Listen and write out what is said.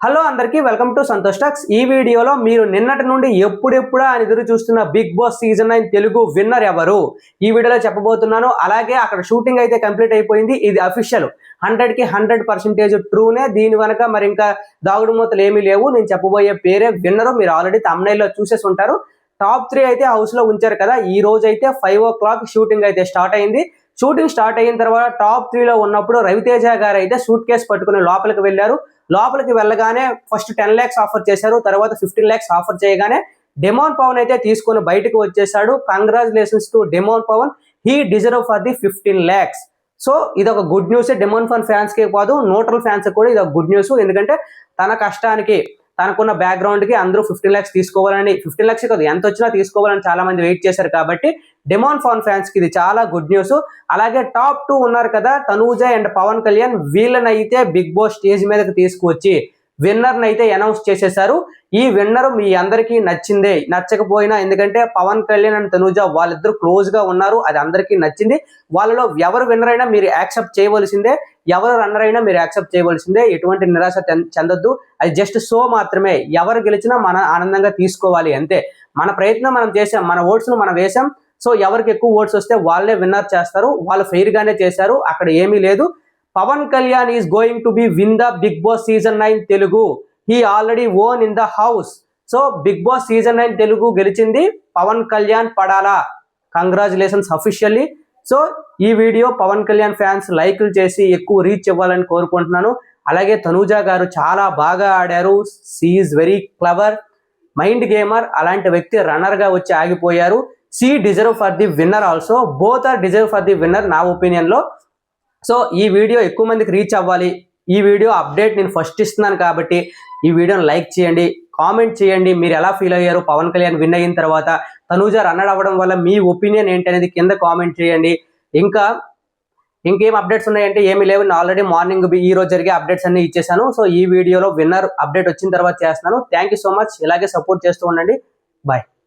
Hello అందరికీ welcome to Santosh talks. ఈ వీడియోలో మీరు నిన్నటి నుండి ఎప్పుడెప్పుడా అని ఎదురు చూస్తున్న Bigg Boss season 9 Telugu winner ఎవరు ఈ వీడియోలో చెప్పబోతున్నాను. అలాగే అక్కడ షూటింగ్ అయితే కంప్లీట్ అయిపోయింది. ఇది అఫీషియల్ 100కి 100% ట్రూనే. దీని వెనక మరి ఇంకా దాగుడు మూతలు ఏమీ లేవు. నేను చెప్పబోయే పేరే విన్నరు. మీరు ఆల్రెడీ థంబ్నెయిల్లో చూసేసి ఉంటారు. టాప్ 3 అయితే హౌస్ లో ఉంచారు కదా. ఈ రోజు అయితే 5 o'clock షూటింగ్ అయితే స్టార్ట్ అయింది. షూటింగ్ స్టార్ట్ అయిన తర్వాత టాప్ 3లో ఉన్నప్పుడు రవితేజ గారు అయితే సూట్ కేసు పట్టుకుని లోపలికి వెళ్ళారు. లోపలికి వెళ్ళగానే ఫస్ట్ 10 lakhs ఆఫర్ చేశారు. తర్వాత 15 lakhs ఆఫర్ చేయగానే డెమోన్ పవన్ అయితే తీసుకొని బయటకు వచ్చేసాడు. Congratulations to demon Pavan, he deserve for the 15 lakhs. So ఇది ఒక good news. Demon Pavan fans కి కాదు, న్యూట్రల్ ఫ్యాన్స్ కూడా ఇది ఒక గుడ్ న్యూస్. ఎందుకంటే తన కష్టానికి, తనకున్న బ్యాక్గ్రౌండ్ కి అందరూ 15 lakhs తీసుకోవాలని, 15 lakhs కాదు ఎంత వచ్చినా తీసుకోవాలని చాలా మంది వెయిట్ చేశారు. కాబట్టి డెమోన్ పవన్ ఫ్యాన్స్ కి ఇది చాలా గుడ్ న్యూస్. అలాగే టాప్ 2 ఉన్నారు కదా, తనూజ అండ్ పవన్ కళ్యాణ్, వీళ్ళనైతే బిగ్ బాస్ స్టేజ్ మీదకి తీసుకువచ్చి విన్నర్ అయితే అనౌన్స్ చేసేశారు. ఈ విన్నర్ మీ అందరికీ నచ్చిందే, నచ్చకపోయినా, ఎందుకంటే పవన్ కళ్యాణ్ అండ్ తనూజ వాళ్ళిద్దరు క్లోజ్ గా ఉన్నారు, అది అందరికీ నచ్చింది. వాళ్ళలో ఎవరు విన్నర్ అయినా మీరు యాక్సెప్ట్ చేయవలసిందే, ఎవరు రన్నర్ అయినా మీరు యాక్సెప్ట్ చేయవలసిందే. ఎటువంటి నిరాశ చెందొద్దు. అది జస్ట్ షో మాత్రమే. ఎవరు గెలిచినా మన ఆనందంగా తీసుకోవాలి అంతే. మన ప్రయత్నం మనం చేసాం, మన ఓట్స్ ను మనం వేసాం. సో ఎవరికి ఎక్కువ ఓట్స్ వస్తే వాళ్ళే విన్నర్ చేస్తారు. వాళ్ళు ఫెయిర్ గానే చేశారు, అక్కడ ఏమీ లేదు. Pavan Kalyan is going to be win the Bigg Boss season 9 Telugu. He already own in the house. So Bigg Boss season 9 Telugu గెలిచింది పవన్ కళ్యాణ్ పడాలా. Congratulations officially. సో ఈ వీడియో పవన్ కళ్యాణ్ ఫ్యాన్స్ లైక్లు చేసి ఎక్కువ రీచ్ ఇవ్వాలని కోరుకుంటున్నాను. అలాగే తనూజ గారు చాలా బాగా ఆడారు. She is very clever, mind gamer. అలాంటి వ్యక్తి రన్నర్ గా వచ్చి ఆగిపోయారు. She deserve for the winner also. Both are deserve for the winner నా ఒపీనియన్ లో. సో ఈ వీడియో ఎక్కువ మందికి రీచ్ అవ్వాలి. ఈ వీడియో అప్డేట్ నేను ఫస్ట్ ఇస్తున్నాను కాబట్టి ఈ వీడియోని లైక్ చేయండి, కామెంట్ చేయండి. మీరు ఎలా ఫీల్ అయ్యారు పవన్ కళ్యాణ్ విన్ అయిన తర్వాత, తనూజ రన్నర్ అవ్వడం వల్ల మీ ఒపీనియన్ ఏంటి అనేది కింద కామెంట్ చేయండి. ఇంకేం అప్డేట్స్ ఉన్నాయంటే ఏమీ లేవు. నేను ఆల్రెడీ మార్నింగ్ ఈ రోజు జరిగే అప్డేట్స్ అన్ని ఇచ్చేసాను. సో ఈ వీడియోలో విన్నర్ అప్డేట్ వచ్చిన తర్వాత చేస్తున్నాను. Thank you so much. ఇలాగే సపోర్ట్ చేస్తూ ఉండండి. బాయ్.